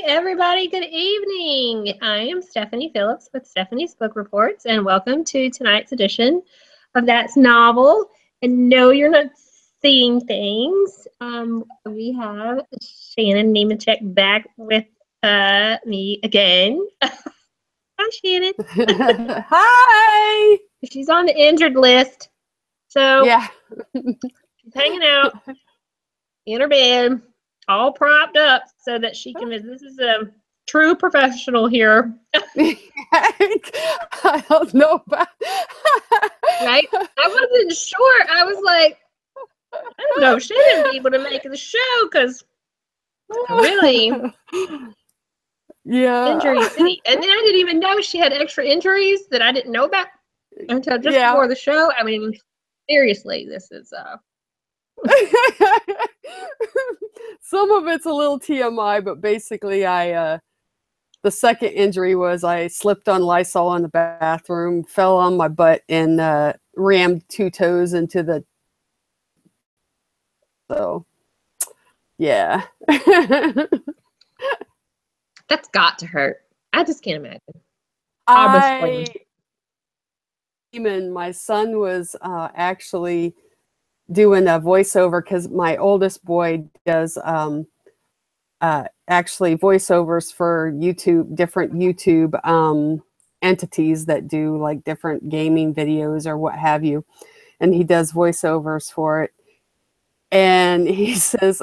everybody. Good evening. I am Stephanie Phillips with Stephanie's Book Reports, and welcome to tonight's edition of That's Novel. And no, you're not seeing things. We have Shannon Nemechek back with me again. Hi, Shannon. Hi. She's on the injured list, so yeah, she's hanging out in her bed, all propped up so that she can. This is a true professional here. I don't know about. Right? I wasn't sure. I was like, I don't know if Shannon would be able to make the show because really, yeah, injury city. And then I didn't even know she had extra injuries that I didn't know about until just before the show. I mean, seriously, this is some of it's a little TMI, but basically the second injury was I slipped on Lysol in the bathroom, fell on my butt, and rammed 2 toes into the. So, yeah. That's got to hurt. I just can't imagine. My son was actually doing a voiceover because my oldest boy does actually voiceovers for different YouTube entities that do like different gaming videos or what have you, and he does voiceovers for it. And he says,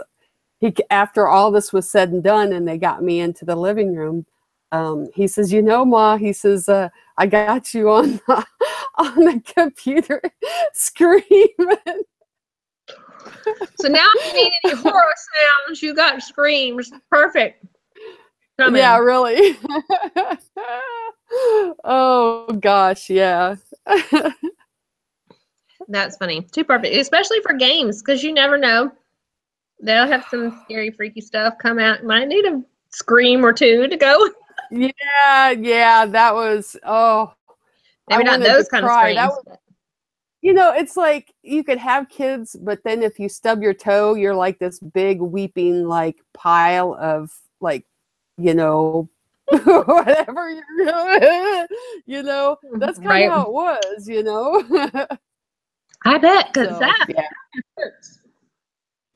after all this was said and done, and they got me into the living room, he says, "You know, Ma," he says, "I got you on the computer screaming." So now if you need any horror sounds, you got screams. Perfect. Yeah, really. Oh gosh, yeah. That's funny. Too perfect, especially for games, because you never know. They'll have some scary, freaky stuff come out. You might need a scream or two to go. Yeah, that was maybe not those kind of screams. It's like you could have kids, but then if you stub your toe, you're like this big weeping like pile of like, whatever that's kind of how it was, I bet, because that hurts.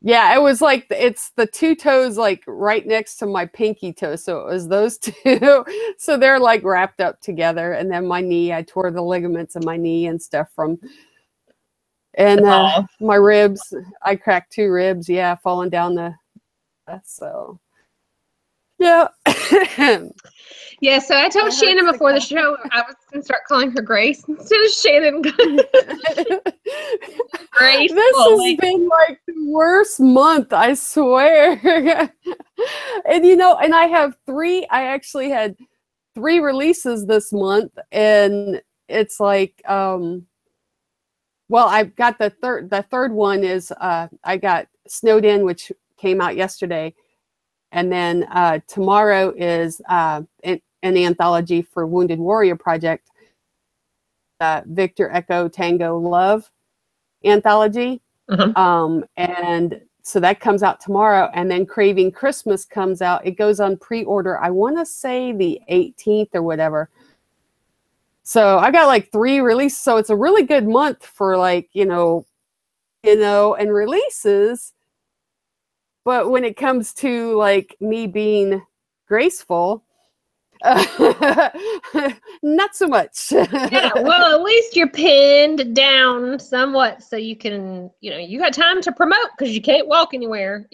Yeah, it was like it's the 2 toes like right next to my pinky toe, so it was those 2. So they're like wrapped up together, and then my knee, I tore the ligaments in my knee and stuff and my ribs, I cracked 2 ribs, falling down so yeah. Yeah, so I told Shannon before the show I was going to start calling her Grace instead of Shannon. Grace. This has been like the worst month, I swear. And and I actually had 3 releases this month, and it's like well, I've got the third one is I got Snowed In, which came out yesterday. And then tomorrow is an anthology for Wounded Warrior Project, Victor Echo Tango Love anthology. And so that comes out tomorrow. And then Craving Christmas comes out. It goes on pre-order, I want to say the 18th or whatever. So I got like 3 releases. So it's a really good month for like, and releases. But when it comes to like me being graceful, not so much. Yeah, well, at least you're pinned down somewhat, so you can, you got time to promote because you can't walk anywhere.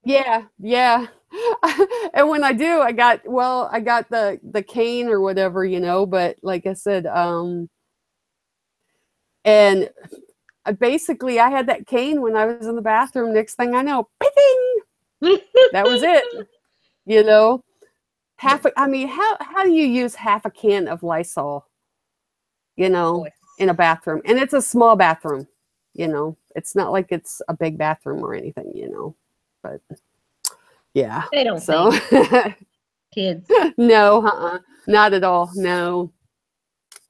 Yeah. And when I do, I got the cane or whatever, But like I said, and basically, I had that cane when I was in the bathroom. Next thing I know, ping! That was it. How do you use half a can of Lysol? In a bathroom, and it's a small bathroom. It's not like it's a big bathroom or anything. But yeah, they don't. So kids. No, not at all. No.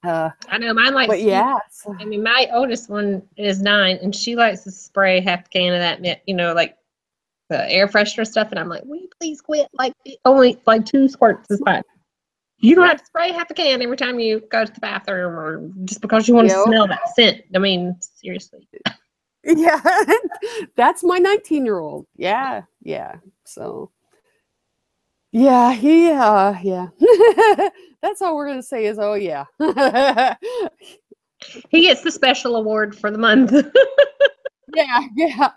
I know mine likes. But yeah, I mean, my oldest one is 9, and she likes to spray half a can of that, like the air freshener stuff, and I'm like, will you please quit? Like, only like 2 squirts is fine. You don't have to spray half a can every time you go to the bathroom, or just because you want to smell that scent. I mean, seriously. Yeah, that's my 19-year-old. Yeah, yeah. So, yeah, yeah. That's all we're gonna say is, oh yeah. He gets the special award for the month. Yeah.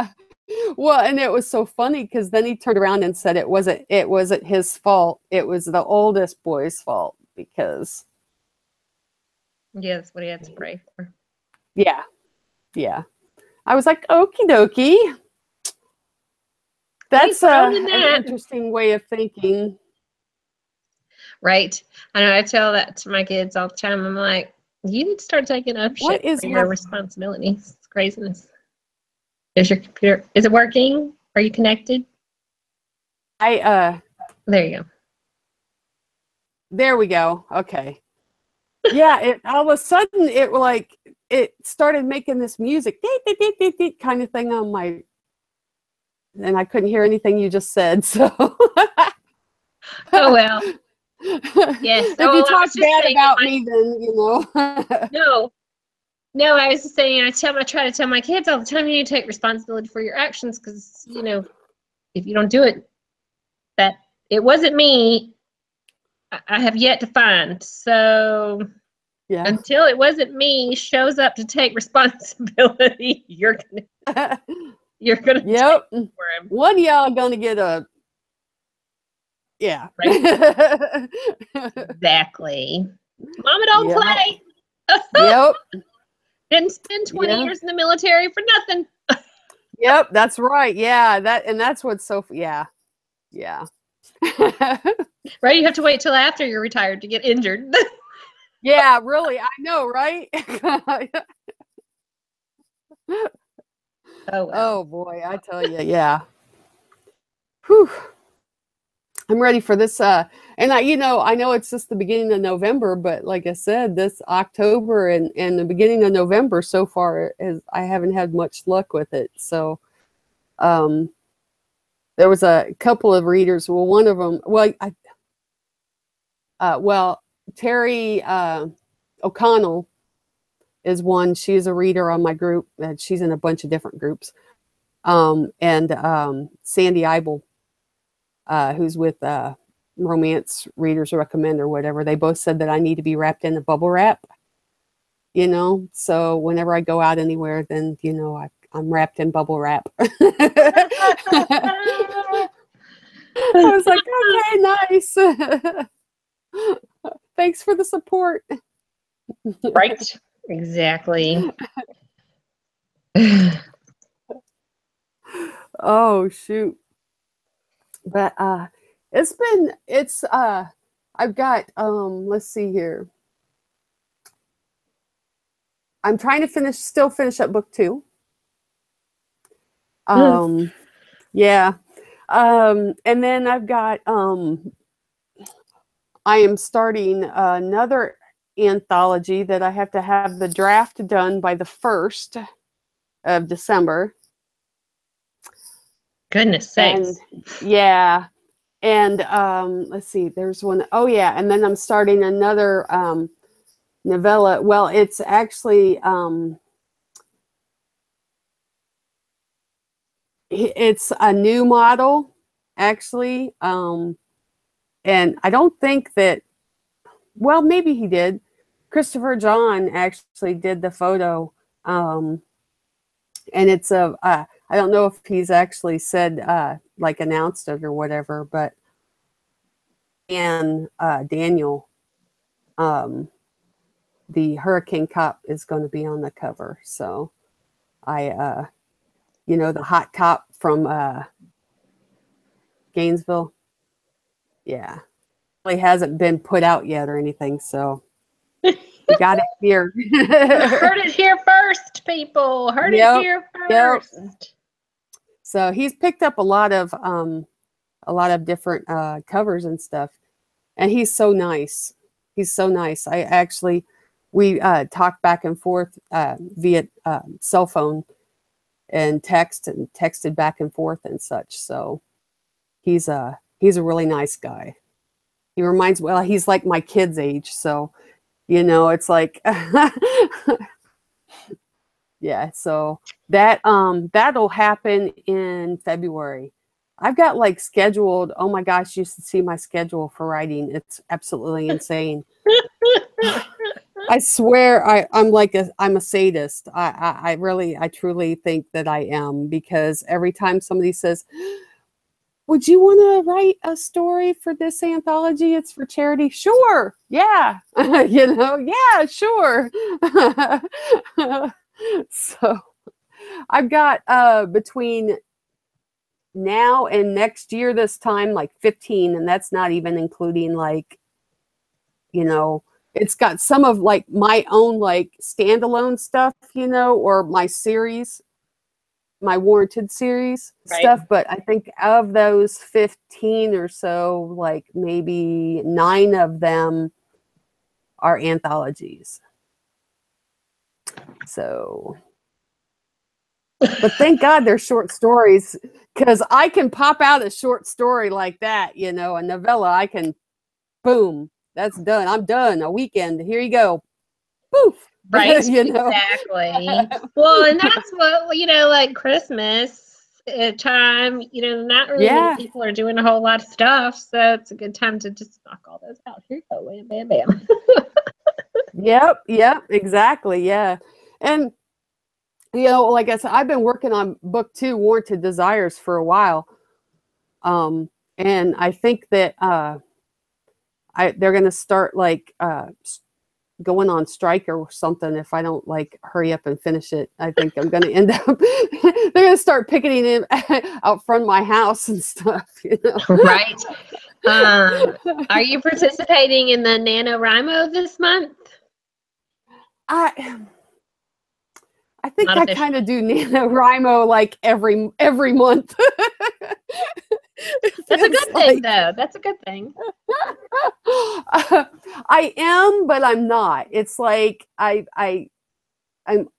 Well, and it was so funny because then he turned around and said it wasn't his fault. It was the oldest boy's fault because. Yeah, that's what he had to pray for. Yeah. I was like, okie dokie. That's an interesting way of thinking. Right. I know. I tell that to my kids all the time. I'm like, you need to start taking ownership for your responsibilities. It's craziness. Is your computer, is it working? Are you connected? There you go. There we go. Okay. Yeah, all of a sudden it started making this music kind of thing on my, and I couldn't hear anything you just said. So oh well. Yes. If you talk bad about me, then No, I was just saying, I try to tell my kids all the time, you need to take responsibility for your actions, because if you don't do it, that it wasn't me. I have yet to find. So until it wasn't me shows up to take responsibility, you're gonna yep. take for him. One of y'all gonna get a right. Exactly. Mama don't play. Yep. Didn't spend 20 years in the military for nothing. Yep, that's right. Yeah, that's what's so yeah. Right, you have to wait till after you're retired to get injured. Yeah, really. I know, right? Oh boy, I tell you, yeah. Whew. I'm ready for this. And I know it's just the beginning of November, but like I said, this October and the beginning of November so far I haven't had much luck with it. So, there was a couple of readers. Well, one of them, Terry O'Connell is one. She's a reader on my group. She's in a bunch of different groups. And Sandy Eibel, who's with Romance Readers Recommend or whatever, they both said that I need to be wrapped in a bubble wrap, so whenever I go out anywhere, then I'm wrapped in bubble wrap. I was like, okay, nice. Thanks for the support. Right, exactly. Oh shoot. But I've got let's see here. I'm trying to still finish up book 2. Yeah. And then I've got I am starting another anthology that I have to have the draft done by the 1st of December. Goodness sakes. And let's see, there's one. Oh yeah, and then I'm starting another novella. Well, it's actually it's a new model, actually. And I don't think that, well, maybe he did. Christopher John actually did the photo. And it's I don't know if he's actually said, announced it or whatever, but Daniel, the Hurricane Cop, is going to be on the cover. So the hot cop from Gainesville. Yeah. Really hasn't been put out yet or anything. So you got it here. Heard it here first, people. Heard it here first. Yep. So he's picked up a lot of different covers and stuff, and he's so nice. He's so nice. We talked back and forth via cell phone, and texted back and forth and such. So he's a really nice guy. He reminds, well, he's like my kid's age. So, it's like, yeah. So that'll happen in February. I've got like scheduled, oh my gosh, you should see my schedule for writing. It's absolutely insane. I swear I'm a sadist. I truly think that I am, because every time somebody says, would you want to write a story for this anthology? It's for charity. Sure. Yeah. Yeah, sure. So I've got between now and next year this time, like 15, and that's not even including like, it's got some of like my own like standalone stuff, or my series, my warranted series stuff. But I think of those 15 or so, like maybe 9 of them are anthologies. So, but thank God they're short stories, because I can pop out a short story like that, a novella. I can, boom, that's done. I'm done. A weekend. Here you go. Poof. Right. Exactly. Well, and that's what, like Christmas time, not really many people are doing a whole lot of stuff. So it's a good time to just knock all those out. Here you go. Bam, bam, bam. Yep. Exactly. Yeah. And, like I said, I've been working on book 2, Warranted Desires, for a while. And I think that they're going to start like going on strike or something if I don't like hurry up and finish it. I think I'm going to end up, they're going to start picketing it out front of my house and stuff, Right. Are you participating in the NaNoWriMo this month? I think I kind of do NaNoWriMo like every month. That's a good thing, though. That's a good thing. I am, but I'm not. It's like I'm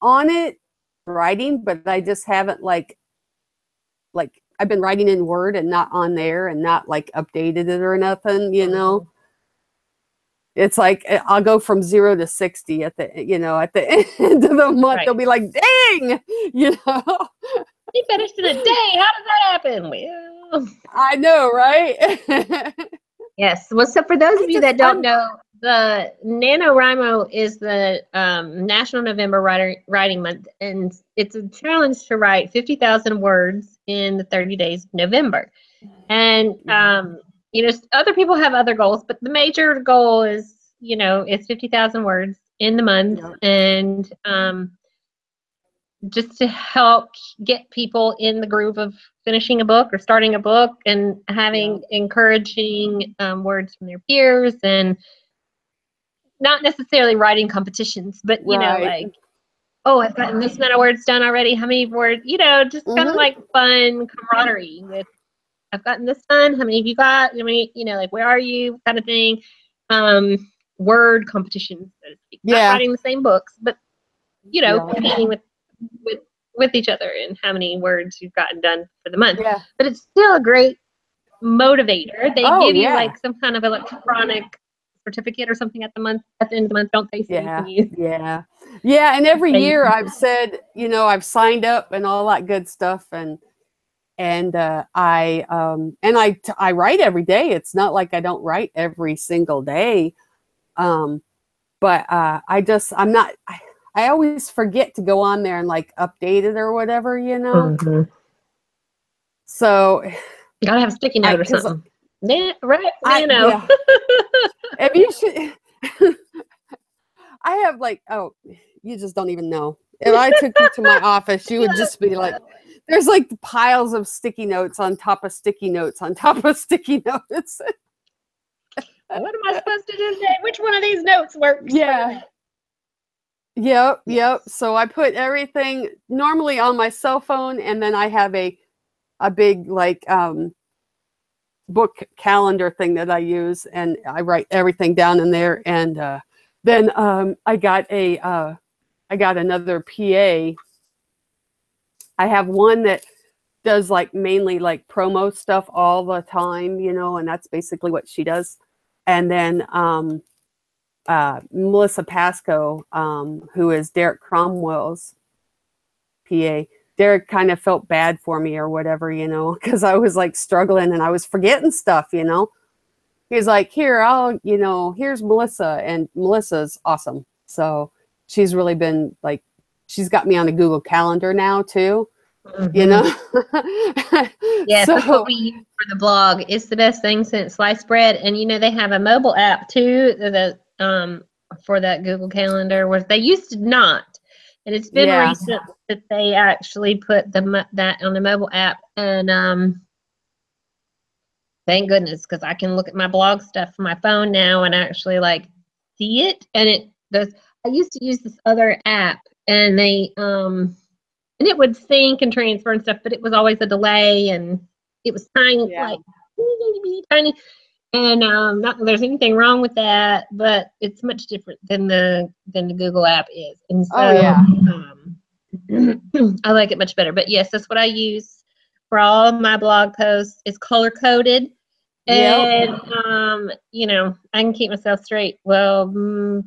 on it writing, but I just haven't like I've been writing in Word and not on there, and not like updated it or nothing, It's like I'll go from 0 to 60 at the end of the month. They'll be like, dang, You finished in a day. How does that happen? Well, I know, right? Yes. Well, so for those of you that don't know, the NaNoWriMo is the National November Writing Month, and it's a challenge to write 50,000 words in the 30 days of November. And other people have other goals, but the major goal is, it's 50,000 words in the month, and just to help get people in the groove of finishing a book or starting a book, and having encouraging words from their peers, and not necessarily writing competitions, but like, oh, I've gotten this amount of words done already. How many words? Just kind of like fun camaraderie with, I've gotten this done. How many have you got? How many, like, where are you? Kind of thing. Word competitions, so to speak. Not writing the same books, but competing with each other and how many words you've gotten done for the month. Yeah. But it's still a great motivator. They give you like some kind of electronic certificate or something at the end of the month, don't they? So Yeah. And every year I've said, I've signed up and all that good stuff, and I write every day. It's not like I don't write every single day. But I always forget to go on there and like update it or whatever, So you gotta have a sticky note or something. Right? If you should, I have like, you just don't even know. If I took you to my office, you would just be like, there's like piles of sticky notes on top of sticky notes on top of sticky notes. What am I supposed to do today? Which one of these notes works? Yep. So I put everything normally on my cell phone, and then I have a big like book calendar thing that I use, and I write everything down in there. And then I got another PA I have one that does like mainly like promo stuff all the time, you know, and that's basically what she does. And then Melissa Pasco, who is Derek Cromwell's PA. Derek kind of felt bad for me or whatever, you know, because I was like struggling and I was forgetting stuff, you know. He's like, here, here's Melissa, and Melissa's awesome. So she's really been like, she's got me on a Google Calendar now too, you know. Yes, so, that's what we use for the blog. It's the best thing since sliced bread. And you know, they have a mobile app too, for that Google Calendar, where they used to not. And it's been recent that they actually put that on the mobile app. And thank goodness, because I can look at my blog stuff from my phone now and actually like see it. And it does. I used to use this other app, and and it would sync and transfer and stuff, but it was always a delay, and it was tiny, like tiny. And not that there's anything wrong with that, but it's much different than the Google app is. And so I like it much better. But yes, that's what I use for all of my blog posts. It's color coded. And you know, I can keep myself straight. Well,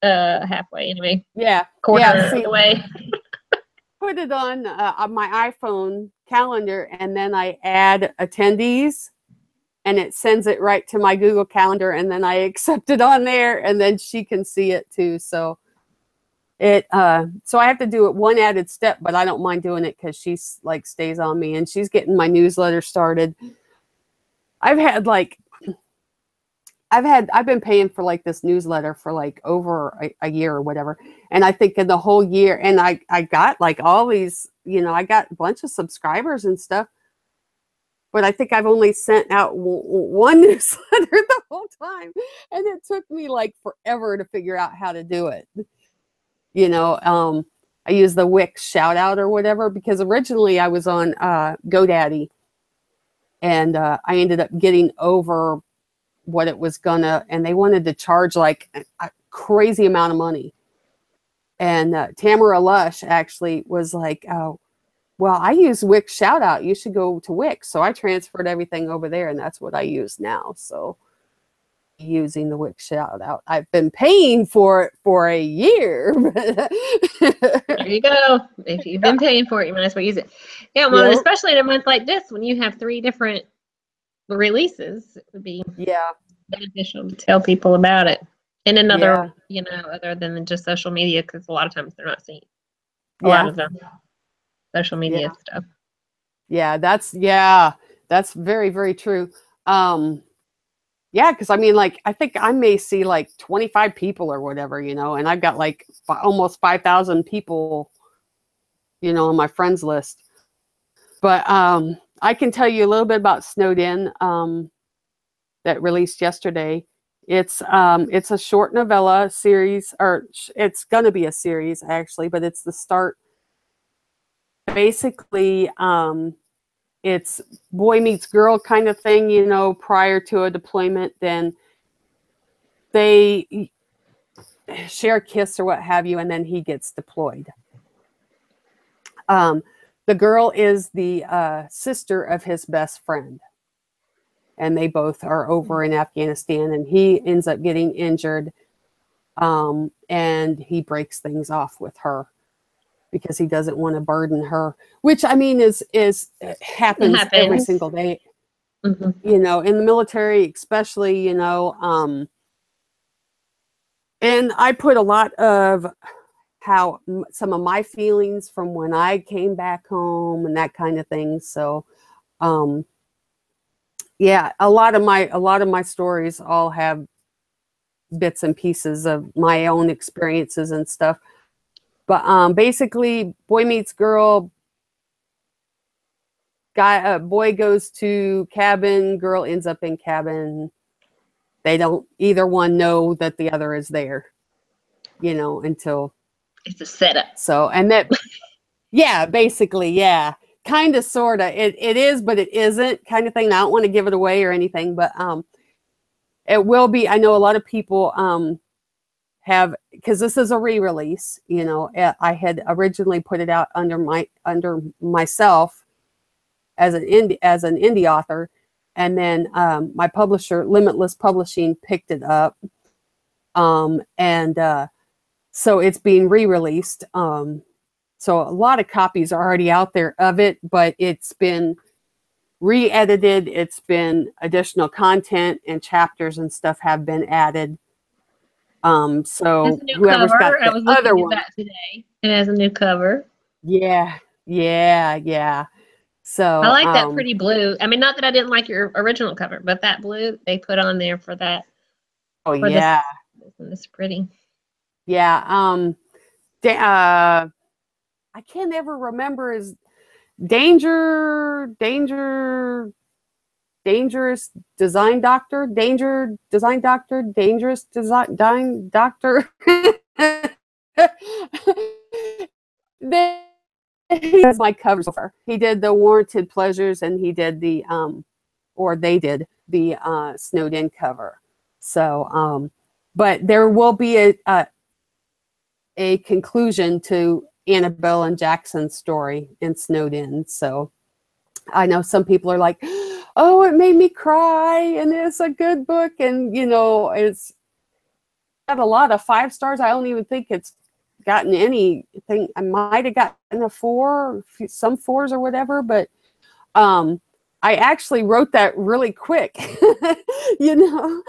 halfway anyway. Quarter of the way. Put it on my iPhone calendar, and then I add attendees, and it sends it right to my Google Calendar, and then I accept it on there, and then she can see it too. So so I have to do it one added step, but I don't mind doing it because she's like stays on me, and she's getting my newsletter started. I've been paying for like this newsletter for like over a year or whatever. And I think in the whole year, and I got like all these, you know, I got a bunch of subscribers and stuff, but I think I've only sent out one newsletter the whole time. And it took me like forever to figure out how to do it. You know, I use the Wix shout out or whatever, because originally I was on GoDaddy, and I ended up getting over what it was gonna, and they wanted to charge like a crazy amount of money. And Tamara Lush actually was like, oh, well, I use Wix shout out, you should go to Wix. So I transferred everything over there, and that's what I use now. So using the Wix shout out, I've been paying for it for a year. There you go. If you've been paying for it, you might as well use it. Yeah, well, especially in a month like this, when you have 3 different releases, it would be beneficial to tell people about it in another, you know, other than just social media, because a lot of times they're not seeing a lot of them social media stuff. That's very, very true. Because I mean, like, I think I may see like 25 people or whatever, you know, and I've got like almost 5,000 people, you know, on my friends list. But I can tell you a little bit about Snowed In that released yesterday. It's a short novella series, or it's going to be a series actually, but it's the start. Basically, it's boy meets girl kind of thing, you know, prior to a deployment. Then they share a kiss or what have you, and then he gets deployed. The girl is the sister of his best friend, and they both are over in Afghanistan, and he ends up getting injured, and he breaks things off with her because he doesn't want to burden her, which I mean happens every single day. You know, in the military especially, you know, and I put a lot of how some of my feelings from when I came back home and that kind of thing. So yeah, a lot of my stories all have bits and pieces of my own experiences and stuff. But basically, boy meets girl. Boy goes to cabin, girl ends up in cabin. They don't either one know that the other is there, you know, until it's a setup. So, and that, yeah, basically, yeah, kind of, sort of. It is, but it isn't, kind of thing. I don't want to give it away or anything, but it will be. I know a lot of people have, because this is a re-release, you know, I had originally put it out under myself as an indie author, and then my publisher, Limitless Publishing, picked it up, and so it's being re-released. So a lot of copies are already out there of it, but it's been re-edited. It's been additional content, and chapters and stuff have been added. So whoever's got the I was other looking at one, that today. It has a new cover. yeah. So I like that pretty blue. I mean, not that I didn't like your original cover, but that blue they put on there for that. Oh yeah, it's pretty. Yeah. I can't ever remember his dangerous design doctor, dangerous design doctor. He has my covers so far. He did the Warranted Pleasures, and he did the they did the Snowed In cover. So but there will be a conclusion to Annabelle and Jackson's story in Snowed In. So I know some people are like, oh, it made me cry, and it's a good book, and you know, it's got a lot of 5 stars. I don't even think it's gotten anything. I might have gotten a 4, some 4s or whatever, but I actually wrote that really quick. You know,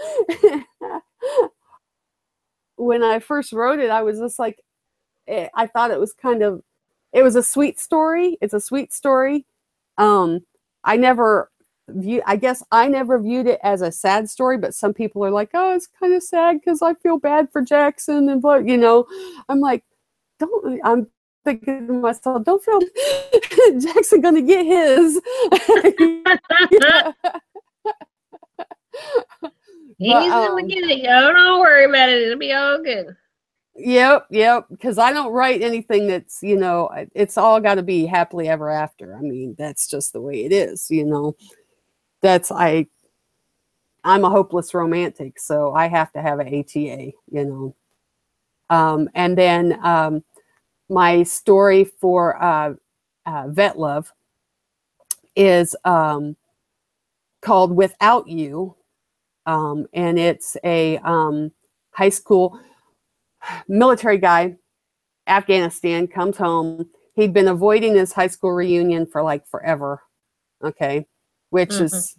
when I first wrote it, I was just like, I thought it was it was a sweet story. It's a sweet story. I guess I never viewed it as a sad story, but some people are like, oh, it's kind of sad because I feel bad for Jackson, and but you know, I'm like, I'm thinking to myself, don't feel Jackson gonna get his. He's gonna get it. Oh, don't worry about it. It'll be all good. Yep. Because I don't write anything that's, you know, it's all got to be happily ever after. I mean, that's just the way it is, you know. I'm a hopeless romantic, so I have to have an ATA, you know. And then my story for Vet Love is called Without You, and it's a high school military guy, Afghanistan, comes home. He'd been avoiding his high school reunion for like forever. Okay. Which is,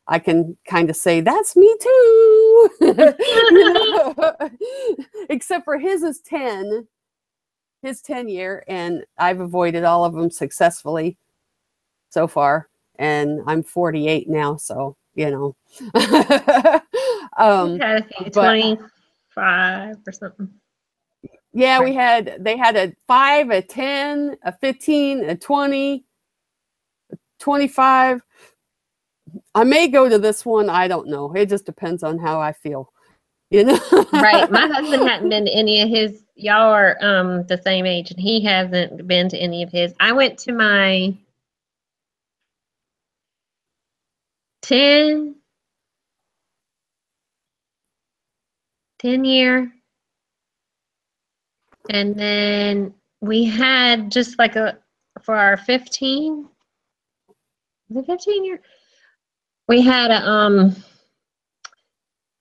I can kind of say, that's me too. You know? Except for his 10 year, and I've avoided all of them successfully so far. And I'm 48 now, so, you know. I think 25 or something. Yeah, they had a 5, a 10, a 15, a 20, a 25. I may go to this one. I don't know. It just depends on how I feel, you know? Right. My husband hadn't been to any of his. Y'all are the same age, and he hasn't been to any of his. I went to my 10 year. And then we had just like for our 15, was it 15 year? We had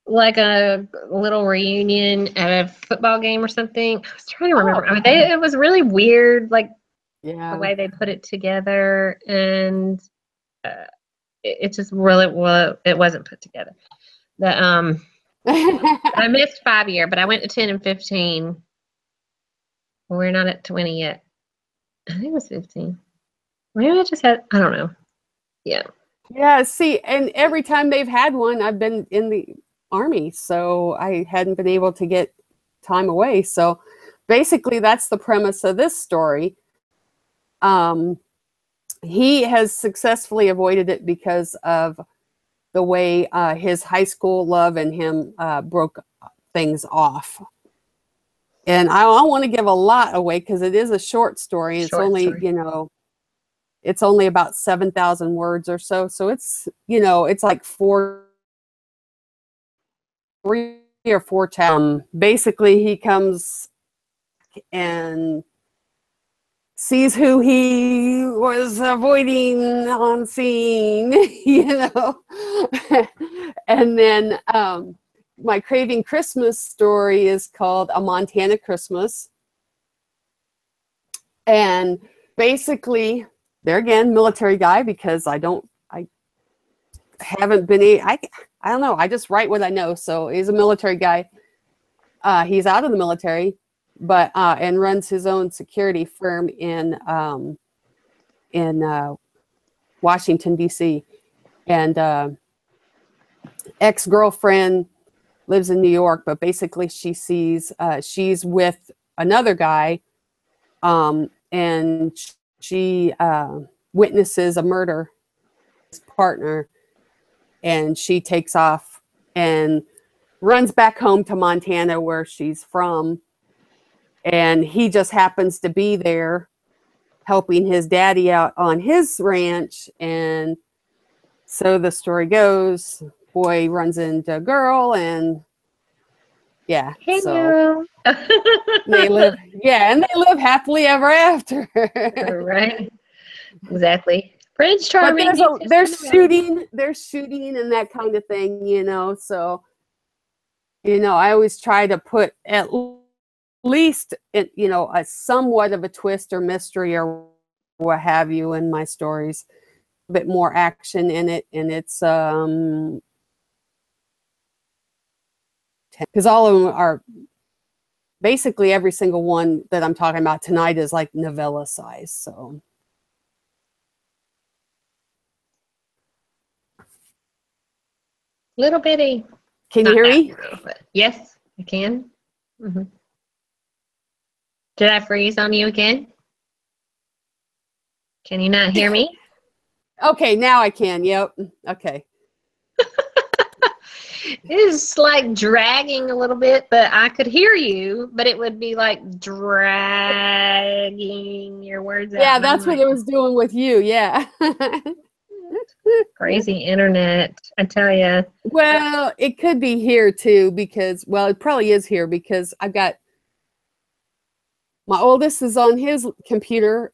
like a little reunion at a football game or something. I was trying to remember. I mean, it was really weird, like the way they put it together, and it just really, well, it wasn't put together. I missed 5 year, but I went to 10 and 15. We're not at 20 yet. I think it was 15. Maybe I just had, I don't know. Yeah. Yeah, see, and every time they've had one, I've been in the Army, so I hadn't been able to get time away. So basically, that's the premise of this story. He has successfully avoided it because of the way his high school love and him broke things off. And I don't want to give a lot away because it is a short story. It's only, you know, it's only about 7,000 words or so. So it's, you know, it's like 4 or 4 times. Basically, he comes and sees who he was avoiding on scene, you know. And then my Craving Christmas story is called A Montana Christmas. And basically, there again, military guy, because I haven't been, I don't know, I just write what I know. So he's a military guy. He's out of the military, but and runs his own security firm in Washington, D.C. And ex-girlfriend lives in New York, but basically she sees she's with another guy, and she witnesses a murder, his partner, and she takes off and runs back home to Montana, where she's from, and he just happens to be there helping his daddy out on his ranch. And so the story goes, boy runs into a girl, and yeah, Hey, so they live happily ever after. Right, exactly. Prince But Charming. there's shooting and that kind of thing, you know. So, you know, I always try to put at least, you know, a somewhat of a twist or mystery or what have you in my stories. A bit more action in it, and it's because all of them are basically, every single one that I'm talking about tonight is like novella size. So. Little bitty. Can you hear me? Yes, I can. Mm-hmm. Did I freeze on you again? Can you not hear me? Okay, now I can. Yep. Okay. It's like dragging a little bit, but I could hear you, but it would be like dragging your words out. Yeah, that's what it was doing with you. Yeah. Crazy internet, I tell you. Well, it could be here too, because, well, it probably is here because I've got my oldest is on his computer,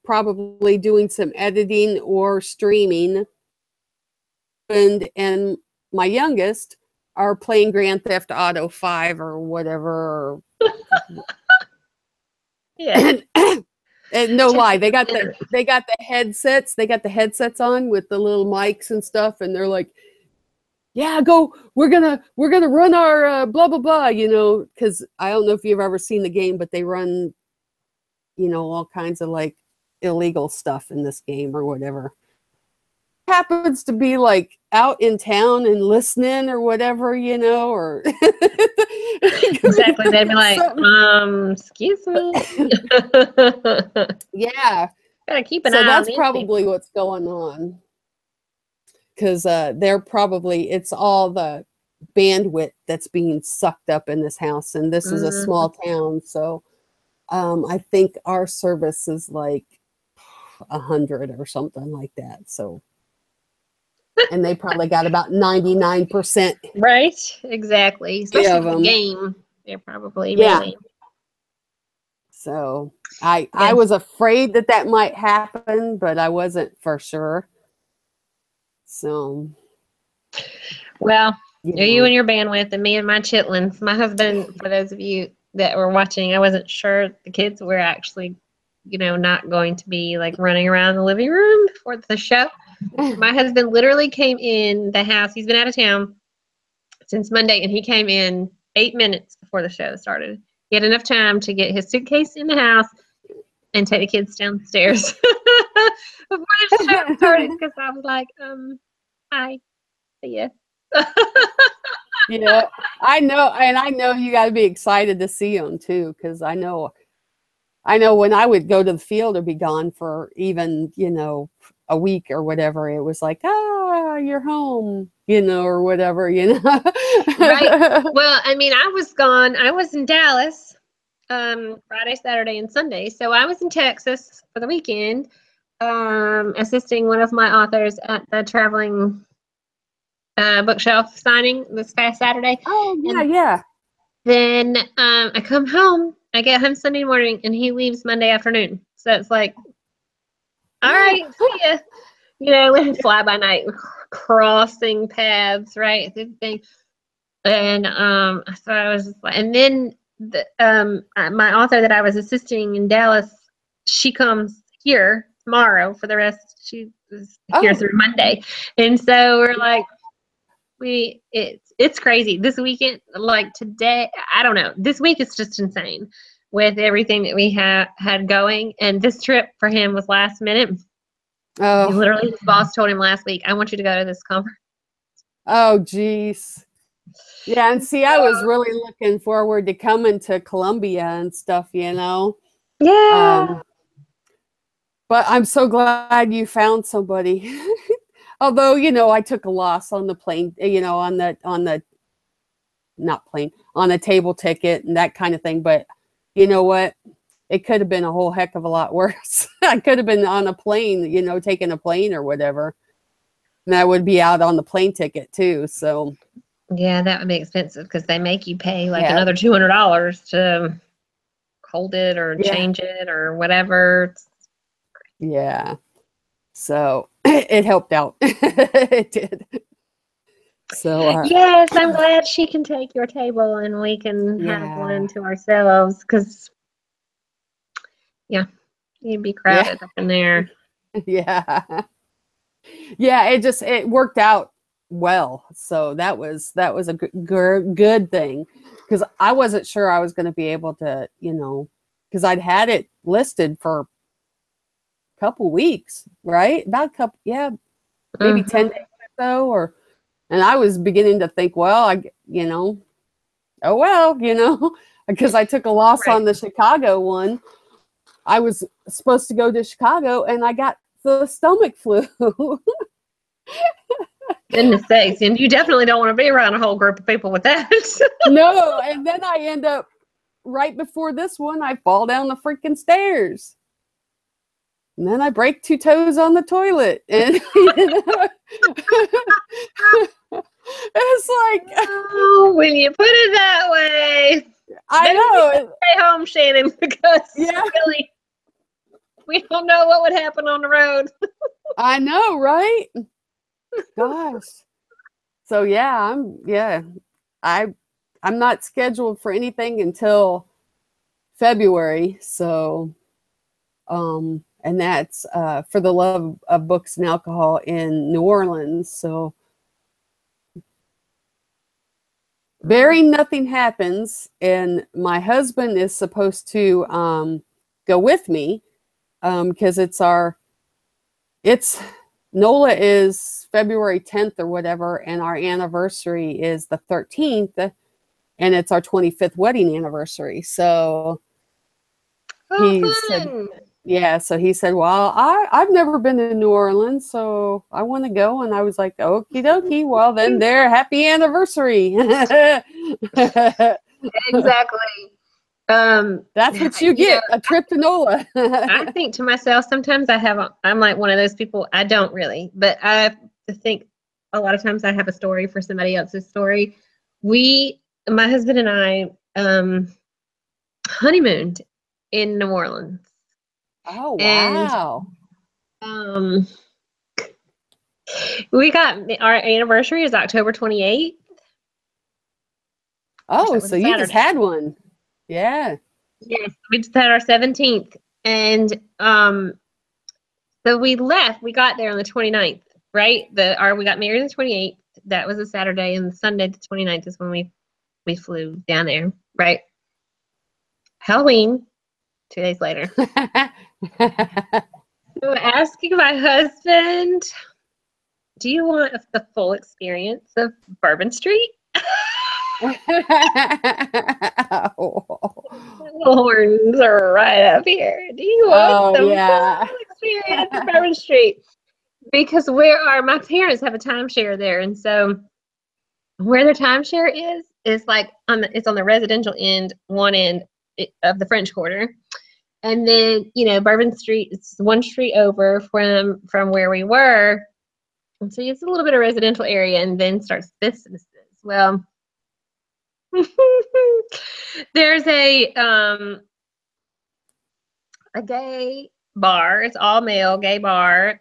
probably doing some editing or streaming, and my youngest are playing Grand Theft Auto 5 or whatever. Yeah. And no lie, they got the headsets. They got the headsets on with the little mics and stuff, and they're like, "Yeah, we're gonna run our blah blah blah," you know. Because I don't know if you've ever seen the game, but they run, you know, all kinds of like illegal stuff in this game or whatever. Happens to be like out in town and listening or whatever, you know, or exactly. They'd be like, excuse me. Yeah. Gotta keep an eye So on that's these probably people. what's going on. Because they're probably, it's all the bandwidth that's being sucked up in this house. And this is a small town. So I think our service is like 100 or something like that. So, and they probably got about 99%. Right, exactly. Especially with the game, they're probably really. So I was afraid that might happen, but I wasn't for sure. So. Well, you and your bandwidth, and me and my chitlins. My husband, for those of you that were watching, I wasn't sure the kids were actually, you know, not going to be like running around the living room for the show. My husband literally came in the house. He's been out of town since Monday, and he came in 8 minutes before the show started. He had enough time to get his suitcase in the house and take the kids downstairs before the show started, because I was like, hi, see ya. Yeah, I know, and I know you got to be excited to see them too, because I know when I would go to the field or be gone for even, you know, a week or whatever, it was like, you're home, you know, or whatever, you know. Right. Well, I mean, I was gone. I was in Dallas Friday, Saturday, and Sunday. So I was in Texas for the weekend, assisting one of my authors at the traveling bookshelf signing this past Saturday. Oh, yeah, And yeah. then I come home. I get home Sunday morning, and he leaves Monday afternoon. So it's like, all right, see ya. You know, we fly by night, crossing paths, right? The thing. And so I was just like, and then my author that I was assisting in Dallas, she comes here tomorrow for the rest. She was here through Monday, and so we're like, it's crazy this weekend. Like today, I don't know. This week is just insane with everything that we had going, and this trip for him was last minute. Oh, Literally, his boss told him last week, "I want you to go to this conference." oh, geez. Yeah, and see, I was really looking forward to coming to Columbia and stuff, you know. Yeah. But I'm so glad you found somebody. Although, you know, I took a loss on the plane, you know, on the not plane, on a table ticket and that kind of thing. But you know what? It could have been a whole heck of a lot worse. I could have been on a plane, you know, taking a plane or whatever. And I would be out on the plane ticket too. So yeah, that would be expensive because they make you pay like another $200 to hold it or change it or whatever. Yeah. So it helped out. It did. So yes, I'm glad she can take your table and we can have one to ourselves because you'd be crowded up in there. Yeah. Yeah, it worked out well. So that was a good thing because I wasn't sure I was going to be able to, you know, because I'd had it listed for a couple weeks, right? About a couple, maybe 10 days or so, and I was beginning to think, well, you know, oh well, you know, because I took a loss on the Chicago one. I was supposed to go to Chicago and I got the stomach flu. Goodness sakes, and you definitely don't want to be around a whole group of people with that. No, and then I end up right before this one, I fall down the freaking stairs. And then I break 2 toes on the toilet. And you know, it's like, oh, when you put it that way, I know. Stay home, Shannon, because really, we don't know what would happen on the road. I know, right? Gosh. So I'm not scheduled for anything until February. So, and that's for the love of books and alcohol in New Orleans. So, barring nothing happens, and my husband is supposed to go with me because NOLA is February 10th or whatever, and our anniversary is the 13th, and it's our 25th wedding anniversary. So he said, well, I've never been to New Orleans, so I want to go. And I was like, okie dokie. Well, then happy anniversary. Exactly. That's what you get, a trip to NOLA. I think to myself, sometimes I'm like one of those people, I don't really, but I have to think a lot of times I have a story for somebody else's story. My husband and I honeymooned in New Orleans. Oh, wow. And, we got, our anniversary is October 28th. Oh, so you just had one. Yeah. Yes, we just had our 17th. And so we got there on the 29th, right? We got married on the 28th. That was a Saturday, and Sunday the 29th is when we flew down there, right? Halloween, 2 days later. So asking my husband, do you want the full experience of Bourbon Street? Horns are right up here. Do you want the full experience of Bourbon Street? Because my parents have a timeshare there, and so where their timeshare is like it's on the residential end, one end of the French Quarter, and then Bourbon Street is one street over from where we were, And so it's a little bit of residential area, and then starts businesses. Well, there's a gay bar. It's all male gay bar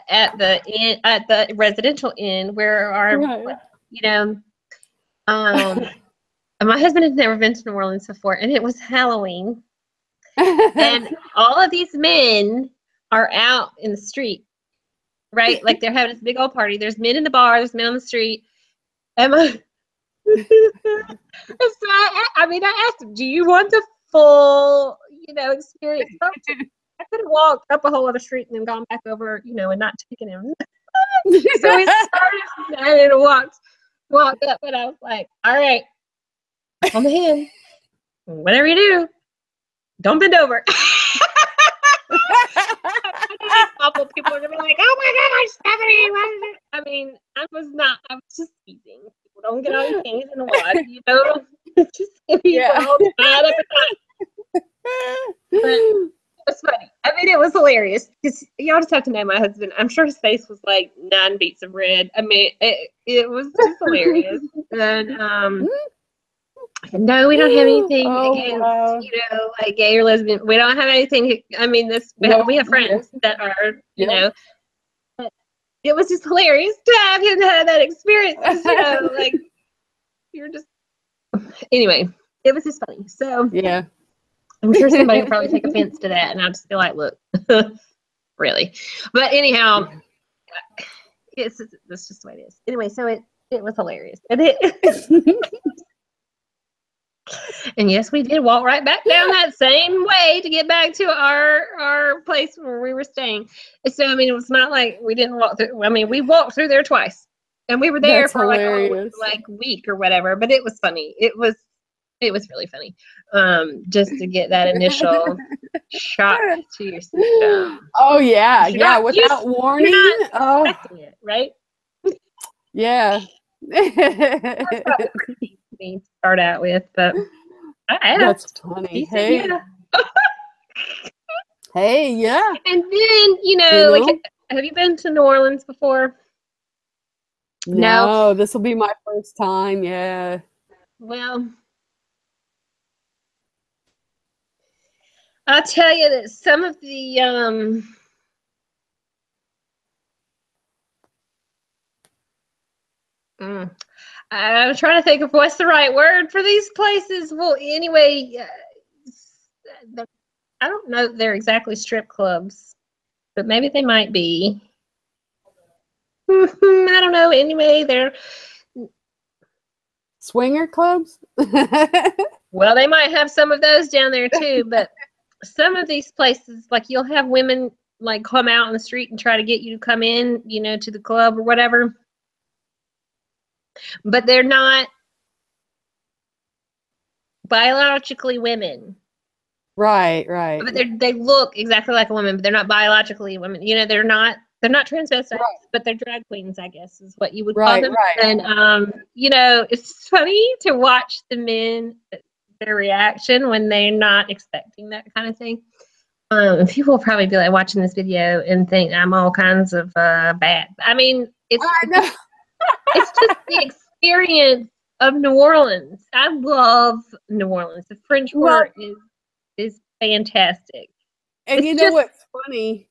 at the residential inn where our Right. you know my husband has never been to New Orleans before, and it was Halloween, and all of these men are out in the street, right? Like they're having this big old party. There's men in the bar, there's men on the street. And so I asked him, do you want the full, experience? I could have walked up a whole other street and then gone back over, and not taken him. So we started and walked up, and I was like, all right, on the hand, whatever you do, don't bend over. Awful people are gonna be like, oh my gosh, Stephanie, what is it? I mean, I was just teasing. People don't get on your panties in the water, just all tied up at But it was funny. I mean, it was hilarious because y'all just have to know my husband. I'm sure his face was like 9 beats of red. I mean, it was just hilarious. And no, we don't have anything against, like gay or lesbian. We don't have anything. I mean, we have friends that are, but it was just hilarious to have him have that experience. Like you're just. Anyway, it was just funny. So yeah, I'm sure somebody will probably take offense to that, and I'll just be like, look, really. But anyhow, that's just the way it is. Anyway, so it was hilarious, and and yes, we did walk right back down that same way to get back to our place where we were staying. So, I mean, it was not like we didn't walk through. I mean, we walked through there twice, and we were there for like a week or whatever. But it was funny. It was really funny, just to get that initial shock to your system. Oh yeah, without warning. You're not expecting it, right? Yeah. We start out with, but I that's funny. Hey, yeah. Hey, yeah. And then like, have you been to New Orleans before? No, this will be my first time. Yeah. Well, I'll tell you that some of the I'm trying to think of what's the right word for these places. Well, anyway, I don't know if they're exactly strip clubs, but maybe they might be. I don't know. Anyway, they're swinger clubs. Well, they might have some of those down there too, but some of these places, like you'll have women like come out on the street and try to get you to come in, to the club or whatever. But they're not biologically women. Right. But they look exactly like a woman, but they're not biologically women. They're not transvestites, but they're drag queens, I guess, is what you would call them. Right. And it's funny to watch the men, their reaction when they're not expecting that kind of thing. People will probably be like watching this video and think I'm all kinds of bad. I mean, it's just the experience of New Orleans. I love New Orleans. The French word is fantastic. And you know what's funny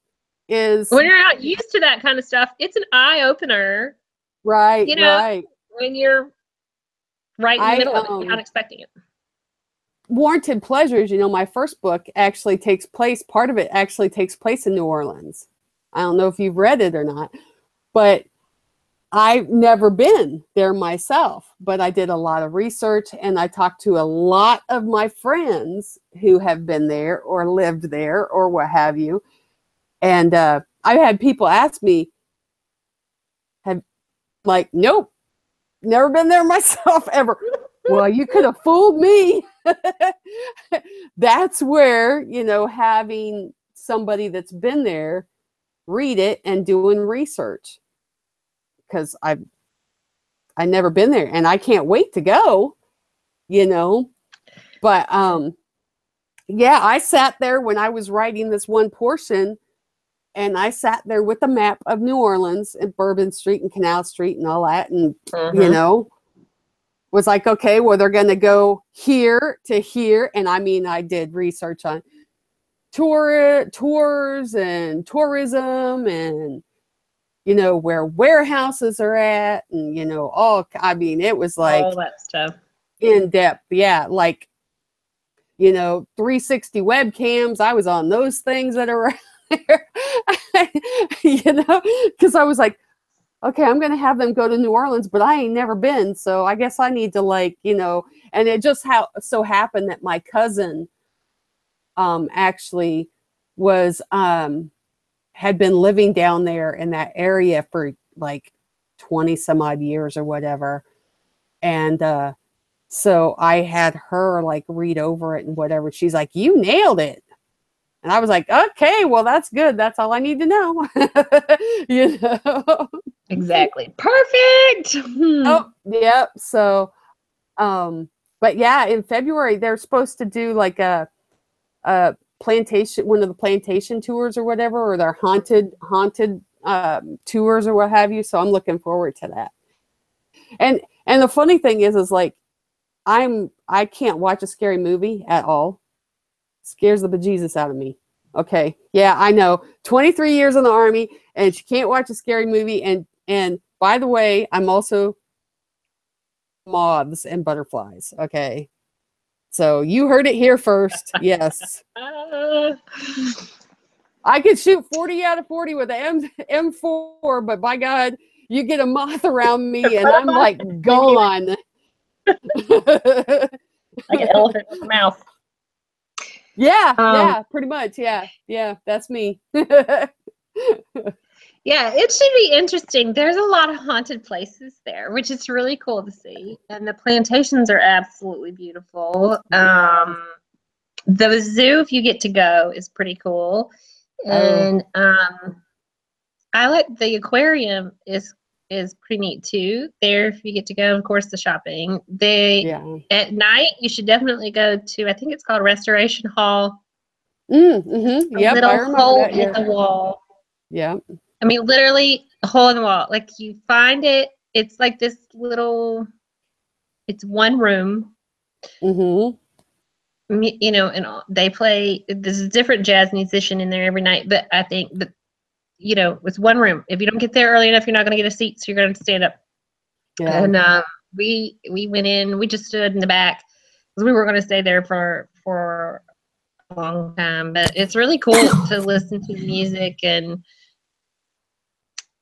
is when you're not used to that kind of stuff, it's an eye opener. Right. Right. When you're right in the middle of it, you're not expecting it. Warranted Pleasures, my first book actually takes place, part of it actually takes place in New Orleans. I don't know if you've read it or not, but I've never been there myself, but I did a lot of research and I talked to a lot of my friends who have been there or lived there or what have you. And I've had people ask me, nope, never been there myself ever. Well, you could have fooled me. That's where, having somebody that's been there read it and doing research. Because I've never been there and I can't wait to go, but I sat there when I was writing this one portion And I sat there with a map of New Orleans and Bourbon Street and Canal Street and all that. And, you know, was like, okay, well, they're going to go here to here. And I mean, I did research on tours and tourism and, you know, where warehouses are at. And, you know, I mean, it was like all that stuff in depth. Yeah. Like, you know, 360 webcams. I was on those things that are there, you know, because I was like, okay, I'm going to have them go to New Orleans, but I ain't never been. So I guess I need to, like, you know, and it just so happened that my cousin actually was, had been living down there in that area for like 20 some odd years or whatever. And so I had her like read over it and whatever. She's like, you nailed it. And I was like, okay, well, that's good. That's all I need to know. You know? exactly. Perfect. Oh, yep. So, but yeah, in February, they're supposed to do like a plantation, one of the plantation tours or whatever, or their haunted tours or what have you. So I'm looking forward to that. And the funny thing is like, I can't watch a scary movie at all. Scares the bejesus out of me. Okay. Yeah, I know. 23 years in the Army and she can't watch a scary movie. And by the way, I'm also moths and butterflies. Okay. So you heard it here first. Yes. I could shoot 40 out of 40 with an M4, but by God, you get a moth around me and I'm like gone. Like an elephant with a mouth. Yeah, yeah, pretty much. Yeah, that's me. Yeah, it should be interesting. There's a lot of haunted places there, which is really cool to see. And the plantations are absolutely beautiful. The zoo, if you get to go, is pretty cool. And I like the aquarium is pretty neat too. There, if you get to go, of course, the shopping. At night, you should definitely go to, I think it's called Restoration Hall. Yep, little hole in the wall. Yeah. I mean, literally a hole in the wall. Like you find it, it's like this little, it's one room. You know, and they play, there's a different jazz musician in there every night, but I think that, you know, it's one room. If you don't get there early enough, you're not going to get a seat, so you're going to stand up. Yeah. And we went in, we just stood in the back because we were going to stay there for a long time. But it's really cool to listen to music and,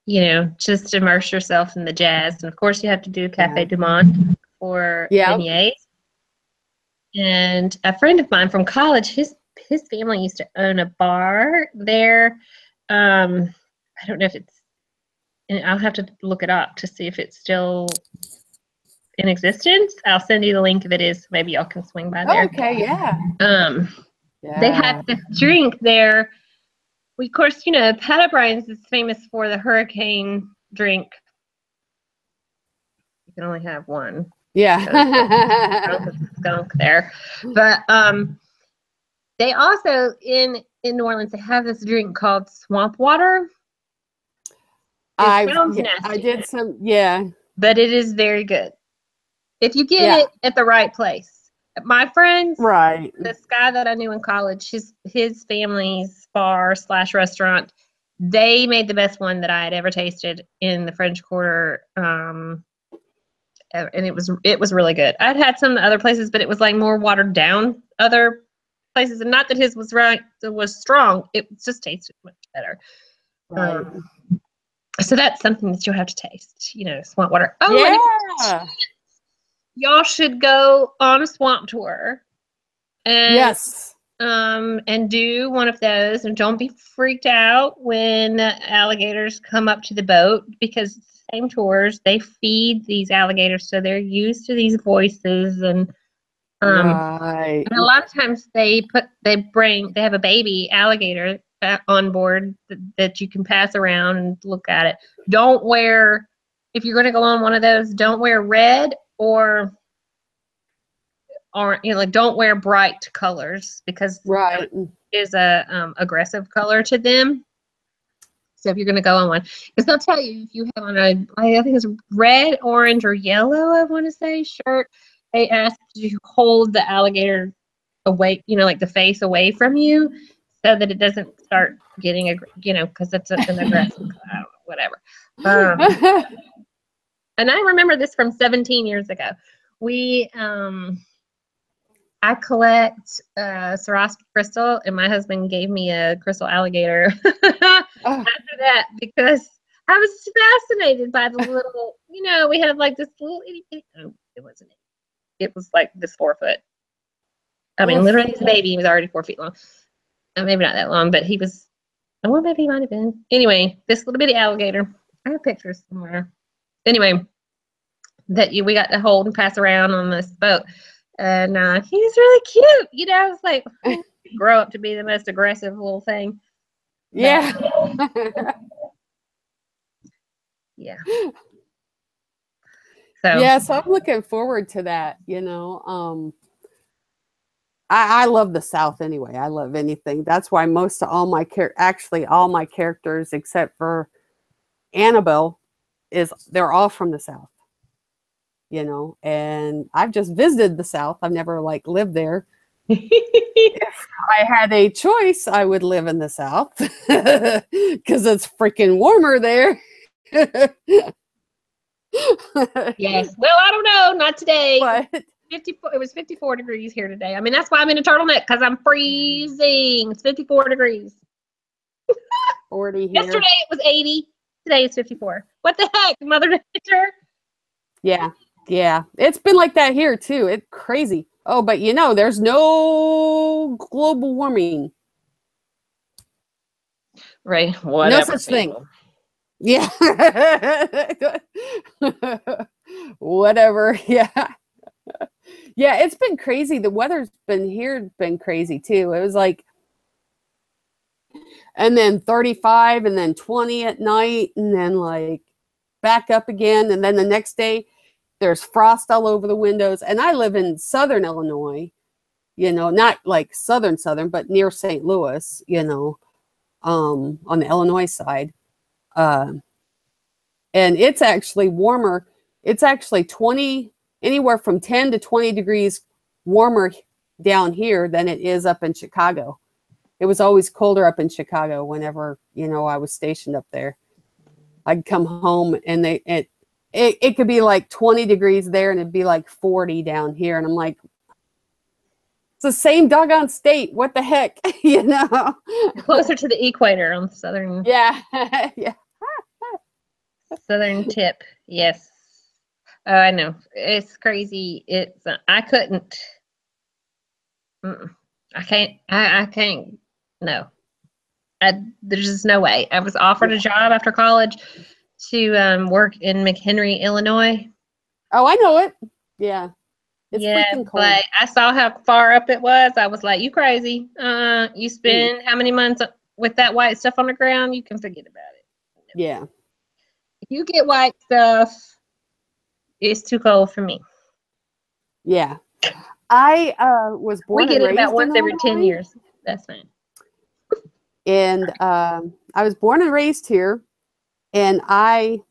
you know, just immerse yourself in the jazz. And of course, you have to do Cafe du Monde for beignets. And a friend of mine from college, his family used to own a bar there. I don't know if it's, and I'll have to look it up to see if it's still in existence. I'll send you the link if it is. Maybe y'all can swing by there. Okay, yeah. They have this drink there. Of course, you know, Pat O'Brien's is famous for the hurricane drink. You can only have one. Yeah. Skunk there. But they also in New Orleans, they have this drink called swamp water. It sounds nasty. I did some, but it is very good if you get it at the right place. My friends, this guy that I knew in college, his family's bar / restaurant, they made the best one that I had ever tasted in the French Quarter, and it was really good. I'd had some other places, but it was like more watered down other places, and not that his was strong. It just tasted much better. So that's something that you'll have to taste, you know, swamp water. Oh, y'all should go on a swamp tour. And, and do one of those. And don't be freaked out when alligators come up to the boat, because same tours, they feed these alligators, so they're used to these voices. And and a lot of times they have a baby alligator on board that you can pass around and look at it. If you're going to go on one of those, don't wear red or you know, like, don't wear bright colors, because is a aggressive color to them. So if you're going to go on one, because they'll tell you if you have on a, I think it's red, orange, or yellow, I want to say, shirt, they ask you to hold the alligator away, like the face away from you so that it doesn't start getting, because it's an aggressive, I don't know, whatever. And I remember this from 17 years ago. I collect Swarovski crystal, and my husband gave me a crystal alligator after that because I was fascinated by the little, we have like this little it wasn't. It was like this 4 foot. I mean, literally, his baby was already 4 feet long. Maybe not that long, but he was. Well, maybe he might have been. Anyway, this little bitty alligator. I have pictures somewhere. Anyway, that we got to hold and pass around on this boat. And he's really cute. I was like, grow up to be the most aggressive little thing. Yeah. Yeah. So I'm looking forward to that. I love the South anyway. I love anything. That's why most of all my all my characters except for Annabelle they're all from the South. And I've just visited the South. I've never lived there. If I had a choice, I would live in the South because it's freaking warmer there. Yes. Well, I don't know. Not today. But 54. It was 54 degrees here today. I mean, that's why I'm in a turtleneck because I'm freezing. It's 54 degrees. 40 here. Yesterday it was 80. Today it's 54. What the heck, Mother Nature? Yeah. It's been like that here too. It's crazy. Oh, but there's no global warming. Right. Whatever. No such thing. Yeah. Whatever. Yeah. Yeah, it's been crazy. The weather's been crazy too. It was and then 35 and then 20 at night and then back up again. And then the next day there's frost all over the windows. And I live in Southern Illinois, not southern, but near St. Louis, on the Illinois side. And it's actually warmer. It's actually anywhere from 10 to 20 degrees warmer down here than it is up in Chicago. It was always colder up in Chicago whenever, I was stationed up there. I'd come home and it could be 20 degrees there and it'd be 40 down here. And I'm like, it's the same doggone state. What the heck? Closer to the equator on the southern. Yeah. Yeah. Southern tip. Yes. Oh, I know. It's crazy. I couldn't. I can't. No. There's just no way. I was offered a job after college to work in McHenry, Illinois. Oh, I know it. Yeah. It's freaking cold. But I saw how far up it was. I was like, you crazy. You spend how many months with that white stuff on the ground? You can forget about it. No. Yeah. If you get white stuff, it's too cold for me. Yeah. I was born and raised. We get it about once every 10 Illinois. years. That's fine. And I was born and raised here, and I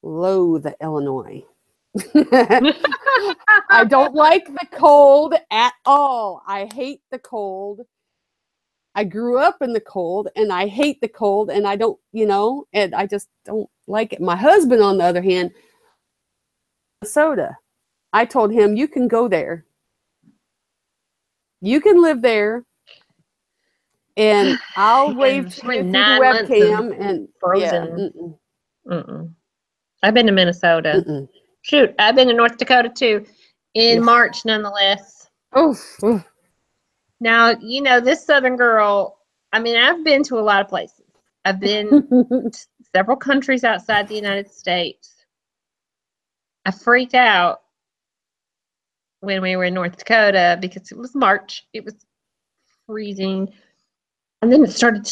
loathe Illinois. I don't like the cold at all. I hate the cold. I grew up in the cold, and I hate the cold, and I don't, and I just don't like it. My husband, on the other hand, Minnesota. I told him, you can go there. You can live there. And I'll wave to you through the webcam and frozen. Yeah, I've been to Minnesota. Shoot, I've been to North Dakota too, in March nonetheless. Oh. Now, this Southern girl, I mean, I've been to a lot of places. I've been to several countries outside the United States. I freaked out when we were in North Dakota because it was March. It was freezing. And then it started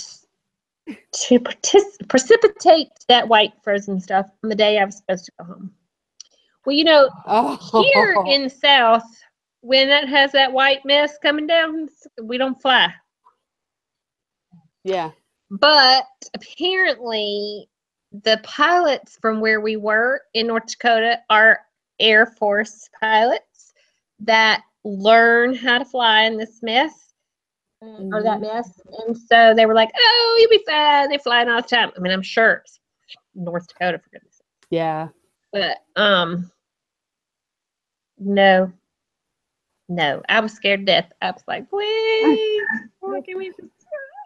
to precipitate that white frozen stuff on the day I was supposed to go home. Well, here in the South, when that has that white mist coming down, we don't fly. Yeah. But apparently the pilots from where we were in North Dakota are Air Force pilots that learn how to fly in this mess or that mess. And so they were like, oh, you'll be fine. They're flying all the time. I mean, I'm sure it's North Dakota, for goodness sake. Yeah. But no. I was scared to death. I was like, please, can we just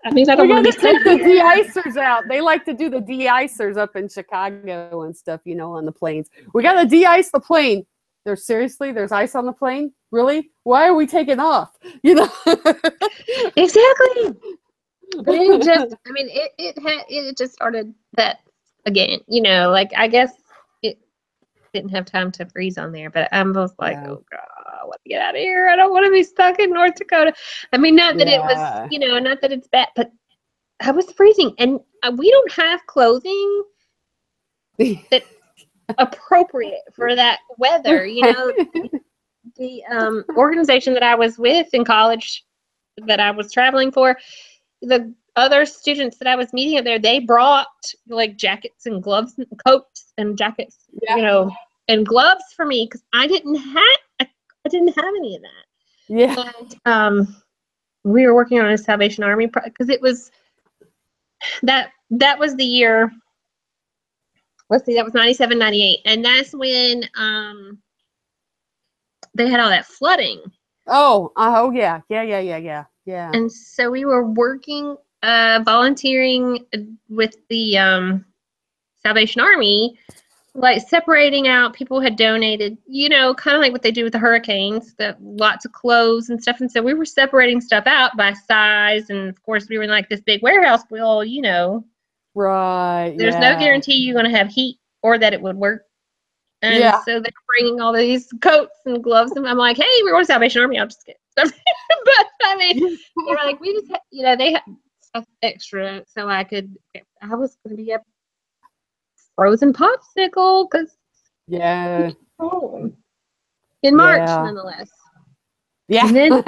I mean, I don't We want got to to be take the stuck. de-icers out. They like to do the de-icers up in Chicago and stuff, you know, on the planes. We got to de-ice the plane. There's ice on the plane? Really? Why are we taking off? You know? Exactly. But it just, I mean, it just started that again, you know, like I guess it didn't have time to freeze on there, but I was like, oh God, I want to get out of here. I don't want to be stuck in North Dakota. I mean, not that it was, you know, not that it's bad, but I was freezing and we don't have clothing that's appropriate for that weather. You know, the organization that I was with in college that I was traveling for, the other students that I was meeting up there, they brought like jackets and gloves and coats and jackets, you know, and gloves for me because I didn't have any of that. Yeah. And we were working on a Salvation Army because it was that was the year. Let's see, that was 97, 98. And that's when they had all that flooding. Oh yeah. Yeah. And so we were working, volunteering with the Salvation Army, like separating out. People had donated, you know, kind of like what they do with the hurricanes, lots of clothes and stuff. And so we were separating stuff out by size. And of course, we were in like this big warehouse. Well, you know, right. There's no guarantee you're going to have heat or that it would work. And so they're bringing all these coats and gloves, and I'm like, hey, we're going to Salvation Army. I'll just get stuff. But I mean, they were like, we just, you know, they had stuff extra, so I was going to be a frozen popsicle because in March, nonetheless. Yeah. And then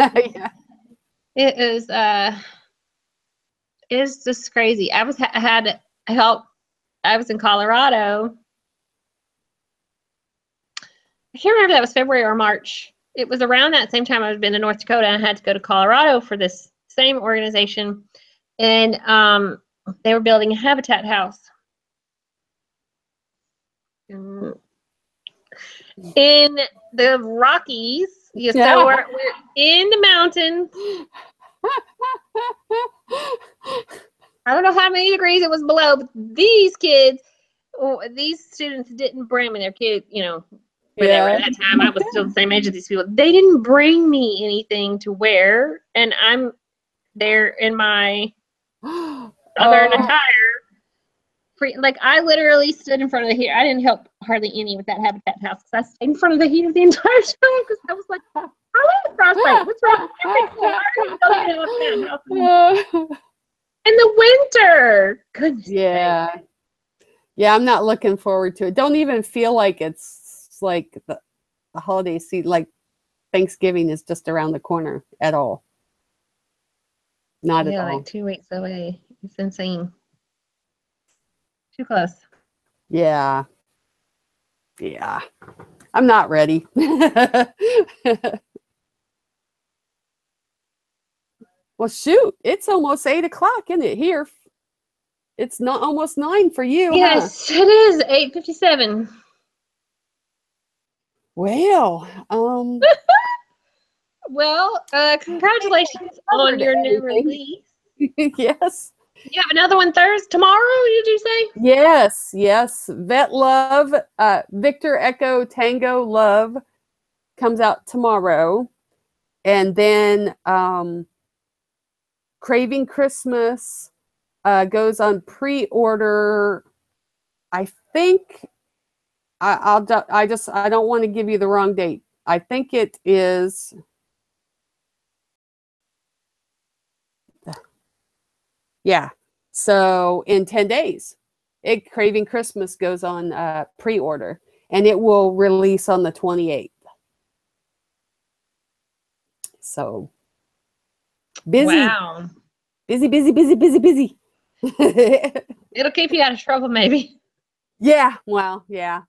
it was just crazy. I had help. I was in Colorado. I can't remember if that was February or March. It was around that same time I had been to North Dakota and I had to go to Colorado for this same organization. And they were building a habitat house in the Rockies. So we're in the mountains. I don't know how many degrees it was below, but these students didn't bring me their kids, you know, whatever. At that time, I was still the same age as these people. They didn't bring me anything to wear, and I'm there in my southern attire. Like I literally stood in front of the heater. I didn't help hardly any with that habitat house because I stayed in front of the heater the entire time because I was like, I have frostbite. What's wrong? In the winter. Goodness. Yeah, I'm not looking forward to it. Don't even feel like it's like the holiday season, like Thanksgiving is just around the corner at all. Not at all. Like 2 weeks away. It's insane. Too close. Yeah. I'm not ready. Well, shoot, it's almost 8 o'clock, isn't it? Here, it's not almost 9 for you. Yes, it is 8:57. Well, well, congratulations on your new release. Yes. You have another one tomorrow, did you say? Yes. Vet Love, Victor Echo Tango Love comes out tomorrow. And then Craving Christmas goes on pre-order. I think I don't want to give you the wrong date. I think it is so in 10 days. Craving Christmas goes on pre-order and it will release on the 28th. So busy. Wow. Busy. It'll keep you out of trouble, maybe. Yeah, well, yeah.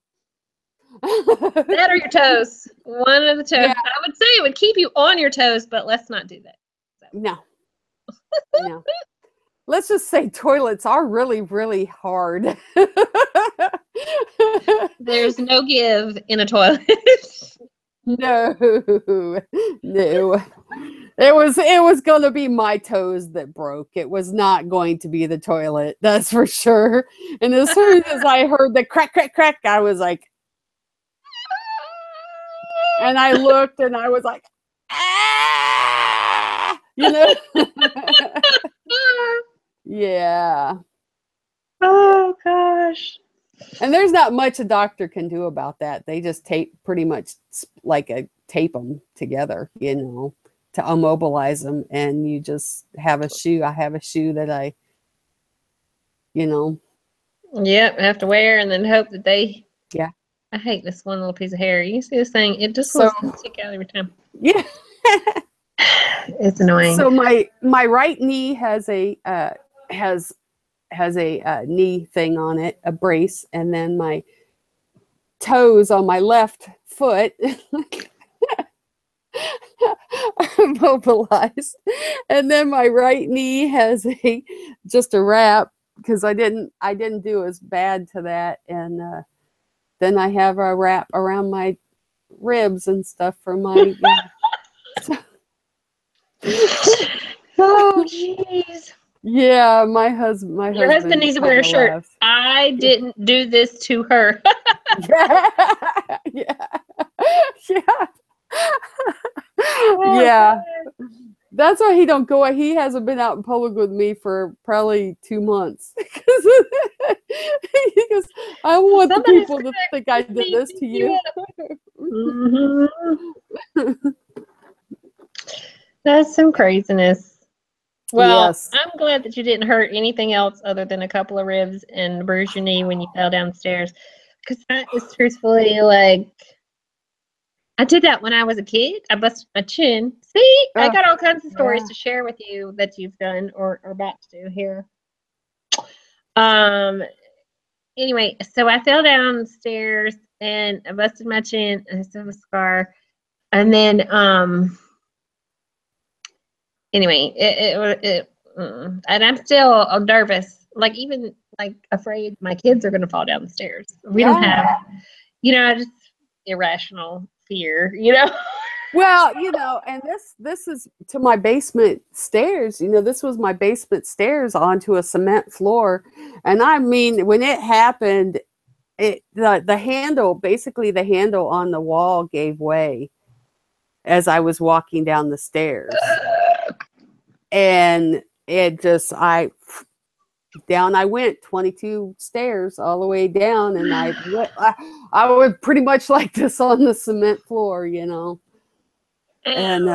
That or your toes. One of the toes. Yeah. I would say it would keep you on your toes, but let's not do that. So. No. No. Let's just say toilets are really, really hard. There's no give in a toilet. No. No. It was going to be my toes that broke. It was not going to be the toilet. That's for sure. And as soon as I heard the crack, crack, crack, I was like, and I looked and I was like, ah, you know? Yeah. Oh gosh. And there's not much a doctor can do about that. They just pretty much tape them together, you know, to immobilize them. And you just have a shoe. I have a shoe that I, you know. Yep, have to wear and then hope that they. Yeah. I hate this one little piece of hair. You see this thing? It just wants to stick out every time. Yeah. It's annoying. So my right knee has a knee thing on it, a brace, and then my toes on my left foot are mobilized, and then my right knee has just a wrap because I didn't do as bad to that, and then I have a wrap around my ribs and stuff for my. Oh jeez. Yeah, my husband. Your husband needs to wear a shirt. Laughs. I didn't do this to her. Yeah. Yeah. Yeah. Yeah. That's why he don't go. He hasn't been out in public with me for probably 2 months. Because I don't want the people to think I did this to you. Mm-hmm. That's some craziness. Well, yes. I'm glad that you didn't hurt anything else other than a couple of ribs and bruise your knee when you fell downstairs. Because that is truthfully like, I did that when I was a kid. I busted my chin. See, I got all kinds of stories to share with you that you've done or are about to do here. Anyway, so I fell downstairs and I busted my chin and I still have a scar. And then, anyway, and I'm still nervous, like even like afraid my kids are going to fall down the stairs. We don't have, just irrational fear, Well, and this is to my basement stairs. This was my basement stairs onto a cement floor. And I mean, when it happened, the handle, basically the handle on the wall gave way as I was walking down the stairs. And it just, down I went 22 stairs all the way down. And I was pretty much like this on the cement floor, And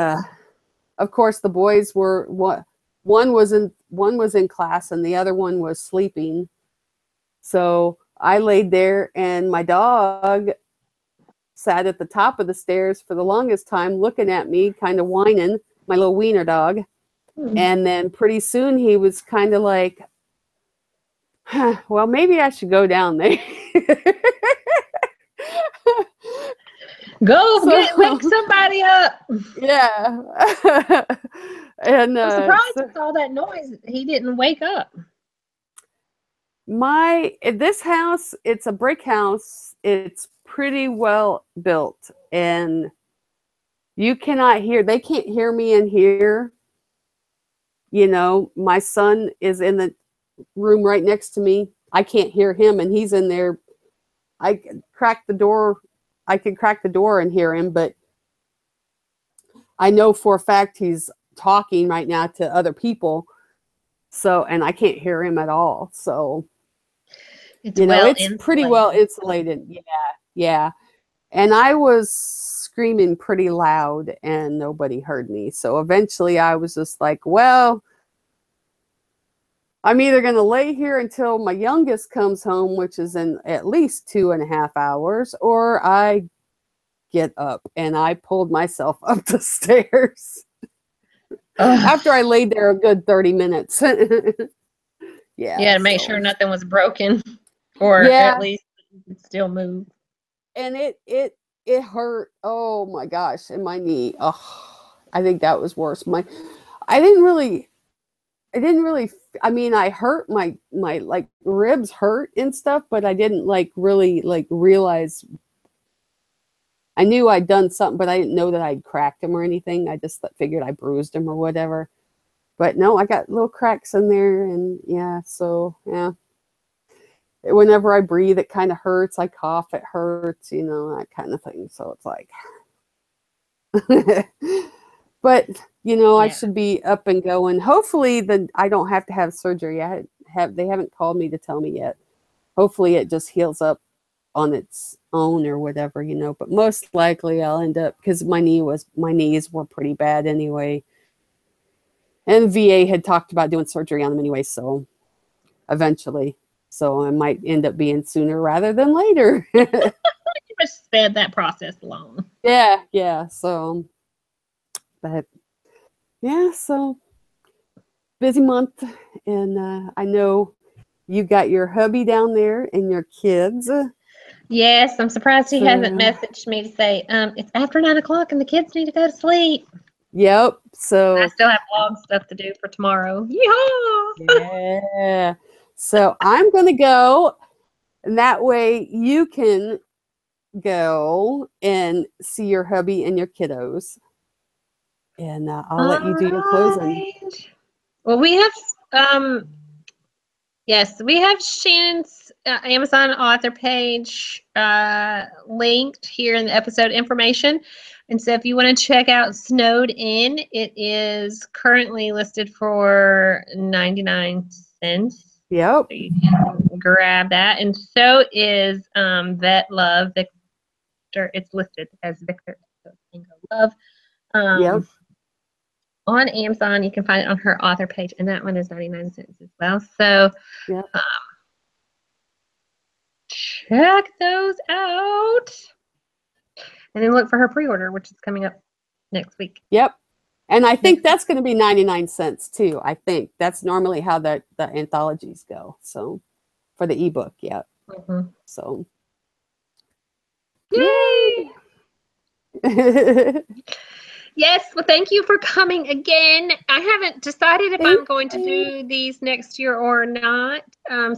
of course, the boys were one was in class and the other one was sleeping. So I laid there, and my dog sat at the top of the stairs for the longest time, looking at me, kind of whining. My little wiener dog, and then pretty soon he was kind of like, "Well, maybe I should go down there." Wake somebody up. Yeah. And I'm surprised with all that noise he didn't wake up. This house, it's a brick house. It's pretty well built, and they can't hear me in here. My son is in the room right next to me. I can't hear him, and he's in there. I could crack the door and hear him, but I know for a fact he's talking right now to other people. So, and I can't hear him at all. So, it's pretty well insulated. Yeah. Yeah. And I was screaming pretty loud and nobody heard me. So eventually I was just like, well, I'm either going to lay here until my youngest comes home, which is in at least 2.5 hours, or I get up. And I pulled myself up the stairs after I laid there a good 30 minutes. Yeah, to make so. sure nothing was broken, or Yeah. at least you could still move. And it hurt. Oh my gosh, in my knee. Oh, I think that was worse. I didn't really. I mean, I hurt my like ribs hurt and stuff, but I didn't like really like realize. I knew I'd done something, but I didn't know that I'd cracked them or anything. I just figured I bruised them or whatever. But no, I got little cracks in there, and yeah, so yeah. Whenever I breathe, it kind of hurts. I cough, it hurts, you know, that kind of thing. So it's like, but you know, I should be up and going. Hopefully, I don't have to have surgery. They haven't called me to tell me yet. Hopefully, it just heals up on its own or whatever, you know. But most likely, I'll end up because my knees were pretty bad anyway, and VA had talked about doing surgery on them anyway. So eventually. So I might end up being sooner rather than later. You just sped that process along. Yeah. So, but yeah, so busy month. And I know you got your hubby down there and your kids. Yes, I'm surprised he hasn't messaged me to say, it's after 9 o'clock and the kids need to go to sleep. Yep. So I still have vlog stuff to do for tomorrow. Yeehaw! Yeah. So I'm going to go, and that way you can go and see your hubby and your kiddos. And I'll let you do your closing. Well, we have, yes, we have Shannon's Amazon author page linked here in the episode information. And so if you want to check out Snowed In, it is currently listed for 99 cents. Yep. So you can grab that. And so is Vet Love Victor. It's listed as Victor Love. Yep. On Amazon, you can find it on her author page, and that one is 99 cents as well. So yep. Check those out. And then look for her pre-order, which is coming up next week. Yep. And I think that's going to be 99 cents too. I think that's normally how the anthologies go. So for the ebook, yeah. Mm-hmm. So yay! Yes, well, thank you for coming again. I haven't decided if I'm going to do these next year or not,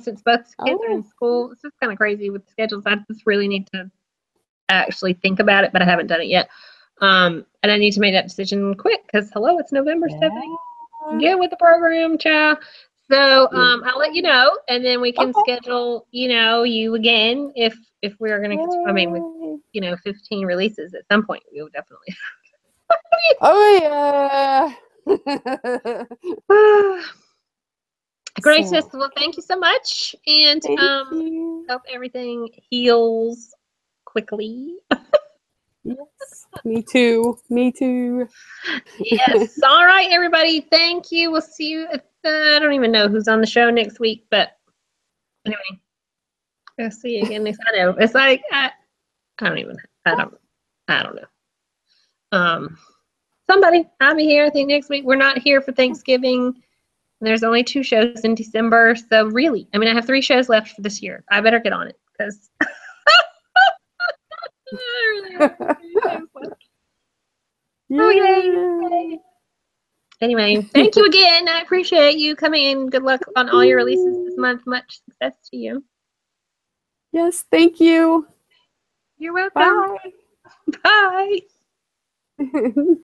since both kids are in school. It's just kind of crazy with the schedules. I just really need to actually think about it, but I haven't done it yet. And I need to make that decision quick because, hello, it's November, Stephanie. Get with the program, child. So I'll let you know, and then we can schedule, you again if we are going to. I mean, with 15 releases at some point, we will definitely. Oh yeah. Gracious. Well, thank you so much, and hope everything heals quickly. Yes, me too. Yes. All right, everybody. Thank you. We'll see you. I don't even know who's on the show next week, but anyway, I'll see you again next. I know it's like I don't know. Somebody. I'll be here. I think next week. We're not here for Thanksgiving. There's only 2 shows in December, so really, I have 3 shows left for this year. I better get on it because. Oh, yay. Anyway, thank you again. I appreciate you coming in. Good luck on all your releases this month. Much success to you. Yes, thank you. You're welcome. Bye. Bye.